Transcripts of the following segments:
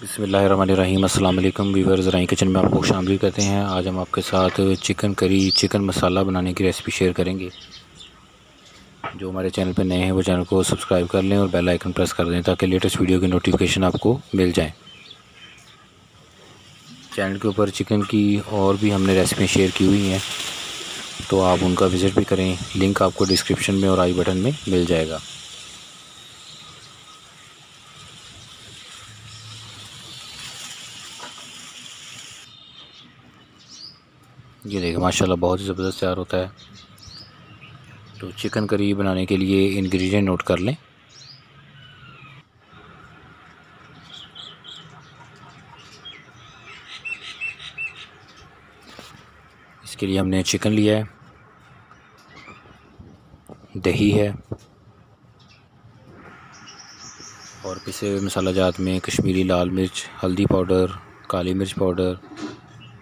बिस्मिल्लाहिर्रहमानिर्रहीम। अस्सलाम वालेकुम व्यूअर्स, राई किचन में आपको शामिल करते हैं। आज हम आपके साथ चिकन करी चिकन मसाला बनाने की रेसिपी शेयर करेंगे। जो हमारे चैनल पर नए हैं वो चैनल को सब्सक्राइब कर लें और बेल आइकन प्रेस कर दें ताकि लेटेस्ट वीडियो की नोटिफिकेशन आपको मिल जाए। चैनल के ऊपर चिकन की और भी हमने रेसिपी शेयर की हुई हैं, तो आप उनका विज़िट भी करें। लिंक आपको डिस्क्रिप्शन में और आई बटन में मिल जाएगा। ये देखिए माशाल्लाह बहुत ही ज़बरदस्त तैयार होता है। तो चिकन करी बनाने के लिए इंग्रेडिएंट नोट कर लें। इसके लिए हमने चिकन लिया है, दही है और पिसे हुए मसाला जात में कश्मीरी लाल मिर्च, हल्दी पाउडर, काली मिर्च पाउडर,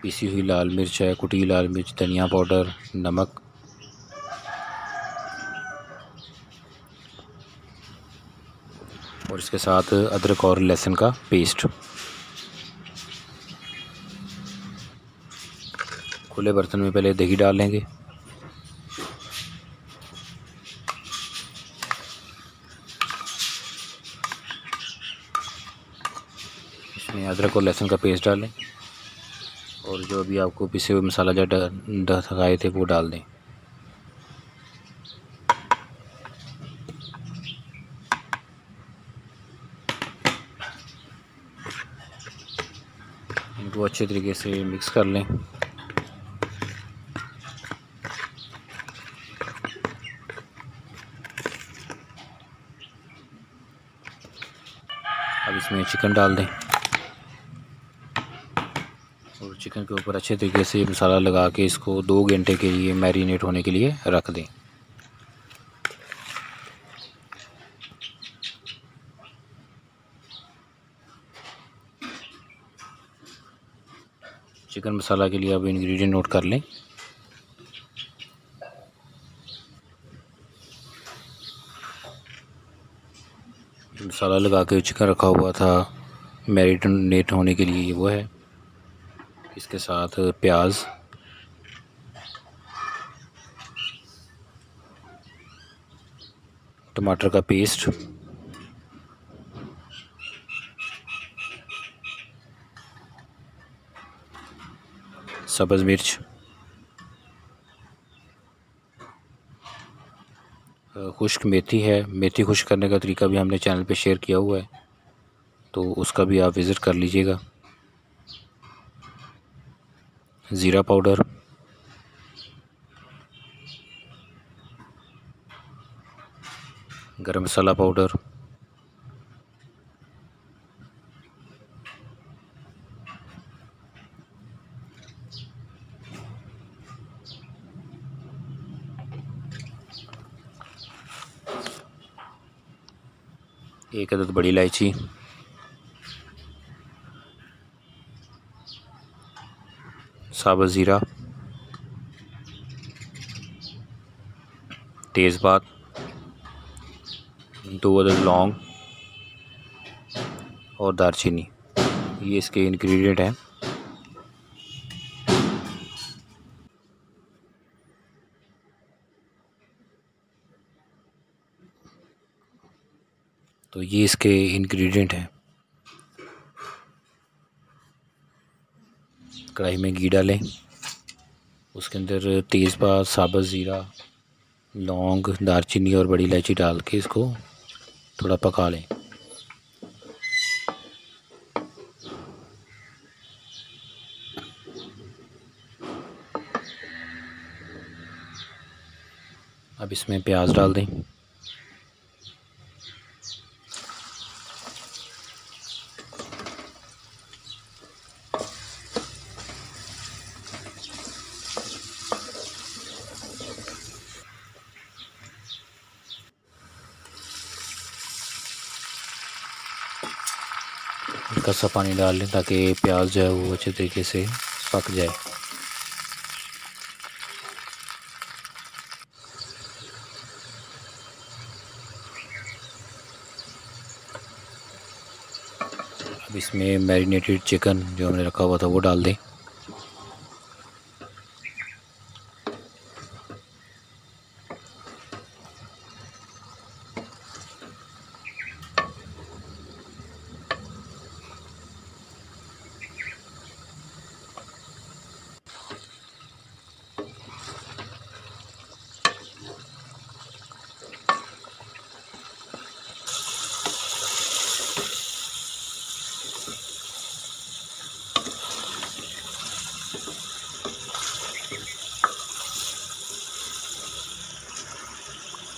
पिसी हुई लाल मिर्च है, कुटी लाल मिर्च, धनिया पाउडर, नमक और इसके साथ अदरक और लहसुन का पेस्ट। खुले बर्तन में पहले दही डाल लेंगे। इसमें अदरक और लहसुन का पेस्ट डालें और जो अभी आपको पिसे हुए मसाला जो दिखाए थे वो डाल दें। इनको अच्छे तरीके से मिक्स कर लें। अब इसमें चिकन डाल दें और चिकन के ऊपर अच्छे तरीके से मसाला लगा के इसको 2 घंटे के लिए मैरिनेट होने के लिए रख दें। चिकन मसाला के लिए अब इंग्रेडिएंट नोट कर लें। मसाला लगा के चिकन रखा हुआ था मैरिनेट होने के लिए, वो है। इसके साथ प्याज, टमाटर का पेस्ट, सब्ज़ मिर्च, खुश्क मेथी है। मेथी खुश्क करने का तरीका भी हमने चैनल पे शेयर किया हुआ है, तो उसका भी आप विज़िट कर लीजिएगा। ज़ीरा पाउडर, गरम मसाला पाउडर, एक अदद बड़ी इलायची, साबुत ज़ीरा, तेज़पात, 2 अदद लौंग और दालचीनी। ये इसके इंग्रेडिएंट हैं। तो ये इसके इंग्रेडिएंट हैं। कढ़ाई में घी डालें, उसके अंदर तेज़पात, साबुत ज़ीरा, लौंग, दालचीनी और बड़ी इलायची डाल के इसको थोड़ा पका लें। अब इसमें प्याज डाल दें। हल्का सा पानी डाल लें ताकि प्याज जो है वो अच्छे तरीके से पक जाए। अब इसमें मैरिनेटेड चिकन जो हमने रखा हुआ था वो डाल दें।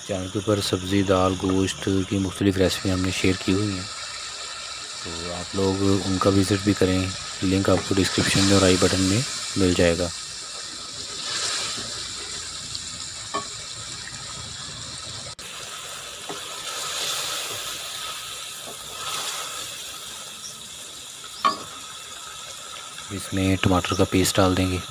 चैनल के ऊपर सब्ज़ी, दाल, गोश्त की मुख्तलिफ़ रेसिपी हमने शेयर की हुई हैं, तो आप लोग उनका विज़िट भी करें। लिंक आपको डिस्क्रिप्शन में और आई बटन में मिल जाएगा। इसमें टमाटर का पेस्ट डाल देंगे।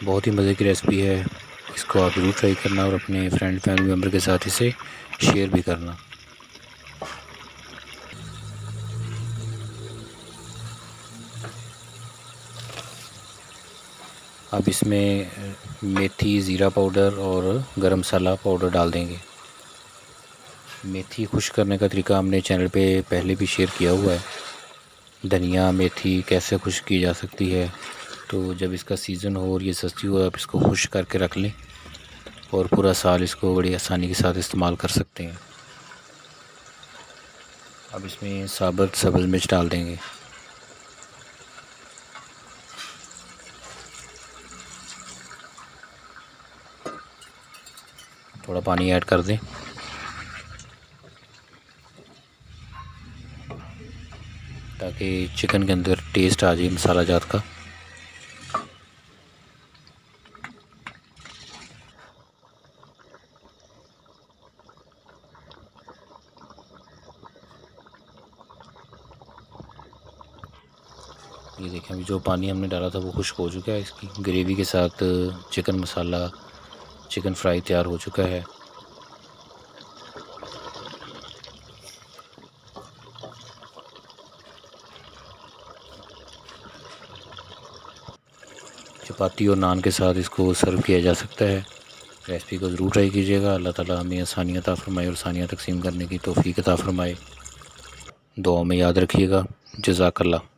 बहुत ही मज़े की रेसिपी है, इसको आप ज़रूर ट्राई करना और अपने फ्रेंड फैमिली मेम्बर के साथ इसे शेयर भी करना। अब इसमें मेथी, ज़ीरा पाउडर और गरम मसाला पाउडर डाल देंगे। मेथी खुश करने का तरीका हमने चैनल पे पहले भी शेयर किया हुआ है। धनिया, मेथी कैसे खुश की जा सकती है, तो जब इसका सीज़न हो और ये सस्ती हो आप इसको खुश करके रख लें और पूरा साल इसको बड़ी आसानी के साथ इस्तेमाल कर सकते हैं। अब इसमें साबुत सब्ज़ मिर्च डाल देंगे। थोड़ा पानी ऐड कर दें। ताकि चिकन के अंदर टेस्ट आ जाए मसाला जात का। ये देखें, अभी जो पानी हमने डाला था वो खुश्क हो चुका है। इसकी ग्रेवी के साथ चिकन मसाला, चिकन फ्राई तैयार हो चुका है। चपाती और नान के साथ इसको सर्व किया जा सकता है। रेसिपी को ज़रूर ट्राई कीजिएगा। अल्लाह ताला हमें आसानियाँ अता फ़रमाए और आसानियाँ तकसीम करने की तौफ़ीक अता फ़रमाए। दुआ में याद रखिएगा। जज़ाकल्लाह।